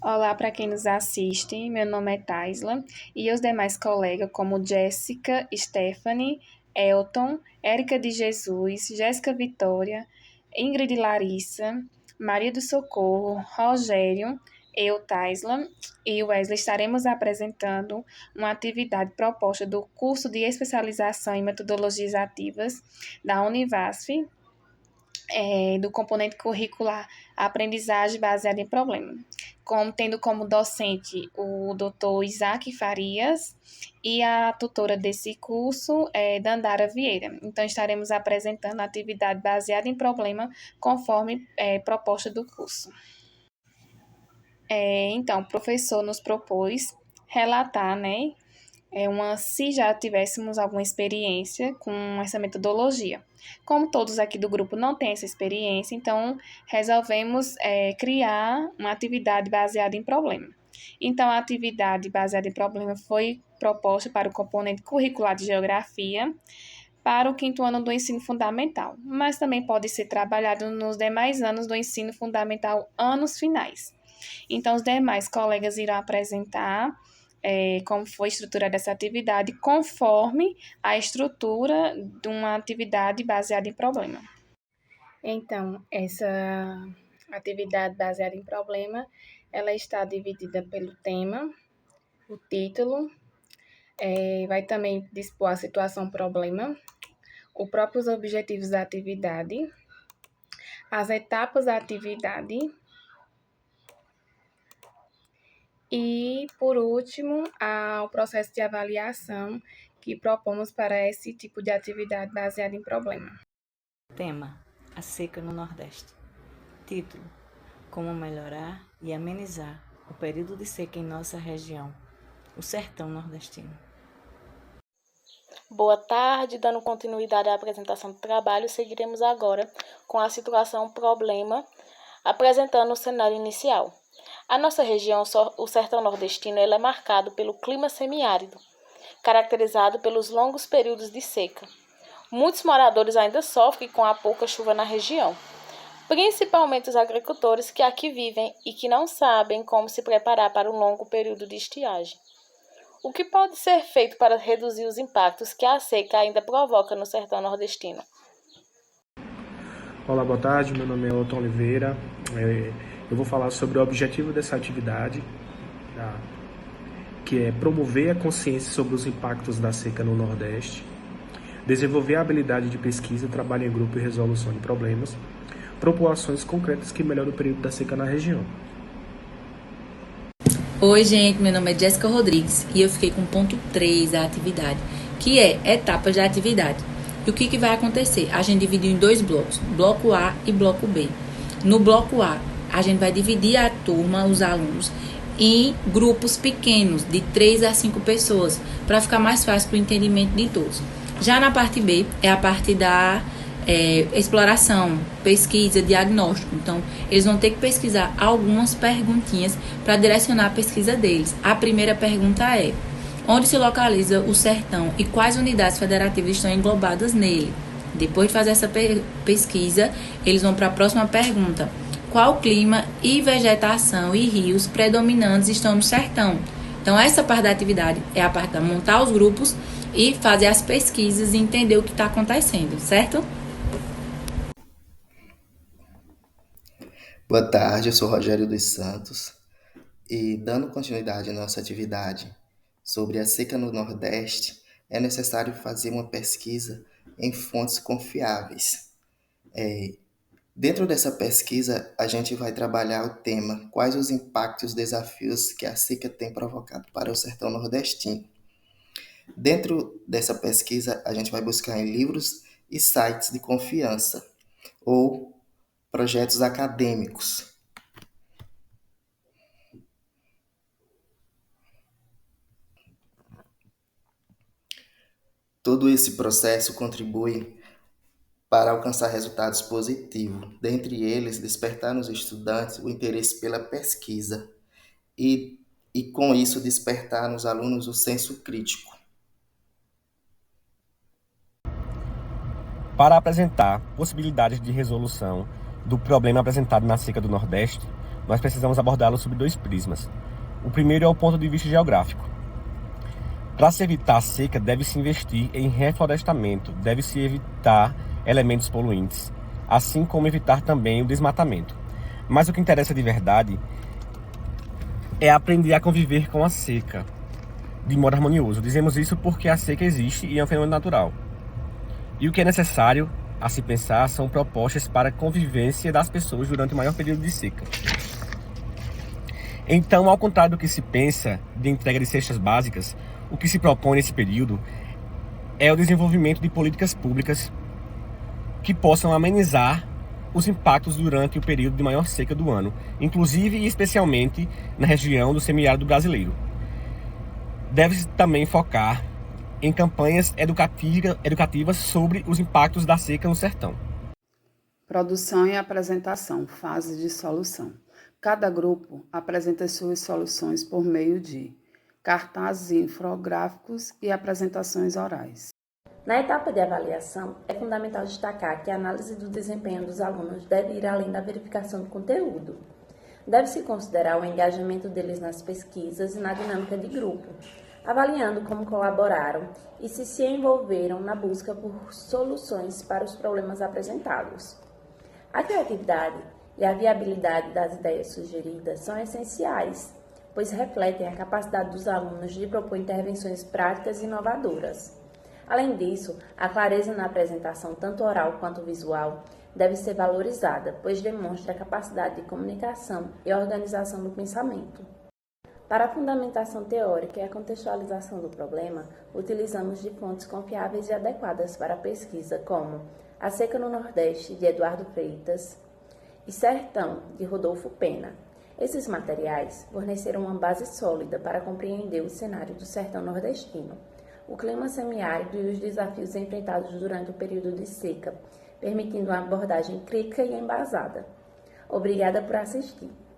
Olá para quem nos assiste, meu nome é Taisla e os demais colegas como Jéssica, Stephanie, Elton, Érica de Jesus, Jéssica Vitória, Ingrid Larissa, Maria do Socorro, Rogério, eu, Taisla e Wesley estaremos apresentando uma atividade proposta do curso de especialização em metodologias ativas da Univasf, do componente curricular Aprendizagem Baseada em Problema, tendo como docente o Dr. Isaac Farias e a tutora desse curso é Dandara Vieira. Então, estaremos apresentando a atividade baseada em problema conforme proposta do curso. Então, o professor nos propôs relatar, né, se já tivéssemos alguma experiência com essa metodologia. Como todos aqui do grupo não têm essa experiência, então resolvemos criar uma atividade baseada em problema. Então, a atividade baseada em problema foi proposta para o componente curricular de Geografia para o quinto ano do ensino fundamental, mas também pode ser trabalhado nos demais anos do ensino fundamental, anos finais. Então, os demais colegas irão apresentar como foi estruturada essa atividade, conforme a estrutura de uma atividade baseada em problema. Então, essa atividade baseada em problema, ela está dividida pelo tema, o título, vai também dispor a situação problema, os próprios objetivos da atividade, as etapas da atividade e, por último, o processo de avaliação que propomos para esse tipo de atividade baseada em problema. Tema: a seca no Nordeste. Título: como melhorar e amenizar o período de seca em nossa região, o sertão nordestino. Boa tarde, dando continuidade à apresentação do trabalho, seguiremos agora com a situação problema, apresentando o cenário inicial. A nossa região, o sertão nordestino, é marcado pelo clima semiárido, caracterizado pelos longos períodos de seca. Muitos moradores ainda sofrem com a pouca chuva na região, principalmente os agricultores que aqui vivem e que não sabem como se preparar para um longo período de estiagem. O que pode ser feito para reduzir os impactos que a seca ainda provoca no sertão nordestino? Olá, boa tarde. Meu nome é Elton Oliveira. Eu vou falar sobre o objetivo dessa atividade, que é promover a consciência sobre os impactos da seca no Nordeste, desenvolver a habilidade de pesquisa, trabalho em grupo e resolução de problemas, propor ações concretas que melhoram o período da seca na região. Oi, gente, meu nome é Jéssica Rodrigues e eu fiquei com o ponto 3 da atividade, que é etapas da atividade. E o que vai acontecer? A gente dividiu em dois blocos, bloco A e bloco B. No bloco A, a gente vai dividir a turma, os alunos, em grupos pequenos, de 3 a 5 pessoas, para ficar mais fácil para o entendimento de todos. Já na parte B, é a parte da exploração, pesquisa, diagnóstico. Então, eles vão ter que pesquisar algumas perguntinhas para direcionar a pesquisa deles. A primeira pergunta é: onde se localiza o sertão e quais unidades federativas estão englobadas nele? Depois de fazer essa pesquisa, eles vão para a próxima pergunta: qual clima e vegetação e rios predominantes estão no sertão? Então, essa parte da atividade é a parte de montar os grupos e fazer as pesquisas e entender o que está acontecendo, certo? Boa tarde, eu sou Rogério dos Santos e, dando continuidade à nossa atividade sobre a seca no Nordeste, é necessário fazer uma pesquisa em fontes confiáveis. Dentro dessa pesquisa, a gente vai trabalhar o tema: quais os impactos e desafios que a seca tem provocado para o sertão nordestino. Dentro dessa pesquisa, a gente vai buscar em livros e sites de confiança ou projetos acadêmicos. Todo esse processo contribui para alcançar resultados positivos, dentre eles despertar nos estudantes o interesse pela pesquisa e com isso despertar nos alunos o senso crítico. Para apresentar possibilidades de resolução do problema apresentado na seca do Nordeste, nós precisamos abordá-lo sob 2 prismas. O primeiro é o ponto de vista geográfico. Para se evitar a seca, deve-se investir em reflorestamento, deve-se evitar elementos poluentes, assim como evitar também o desmatamento. Mas o que interessa de verdade é aprender a conviver com a seca de modo harmonioso. Dizemos isso porque a seca existe e é um fenômeno natural. E o que é necessário a se pensar são propostas para a convivência das pessoas durante o maior período de seca. Então, ao contrário do que se pensa de entrega de cestas básicas, o que se propõe nesse período é o desenvolvimento de políticas públicas que possam amenizar os impactos durante o período de maior seca do ano, inclusive e especialmente na região do semiárido brasileiro. Deve-se também focar em campanhas educativas sobre os impactos da seca no sertão. Produção e apresentação, fase de solução. Cada grupo apresenta suas soluções por meio de cartazes infográficos e apresentações orais. Na etapa de avaliação, é fundamental destacar que a análise do desempenho dos alunos deve ir além da verificação do conteúdo. Deve-se considerar o engajamento deles nas pesquisas e na dinâmica de grupo, avaliando como colaboraram e se envolveram na busca por soluções para os problemas apresentados. A criatividade e a viabilidade das ideias sugeridas são essenciais, pois refletem a capacidade dos alunos de propor intervenções práticas e inovadoras. Além disso, a clareza na apresentação, tanto oral quanto visual, deve ser valorizada, pois demonstra a capacidade de comunicação e organização do pensamento. Para a fundamentação teórica e a contextualização do problema, utilizamos de fontes confiáveis e adequadas para a pesquisa, como A Seca no Nordeste, de Eduardo Freitas, e Sertão, de Rodolfo Pena. Esses materiais forneceram uma base sólida para compreender o cenário do sertão nordestino, o clima semiárido e os desafios enfrentados durante o período de seca, permitindo uma abordagem crítica e embasada. Obrigada por assistir.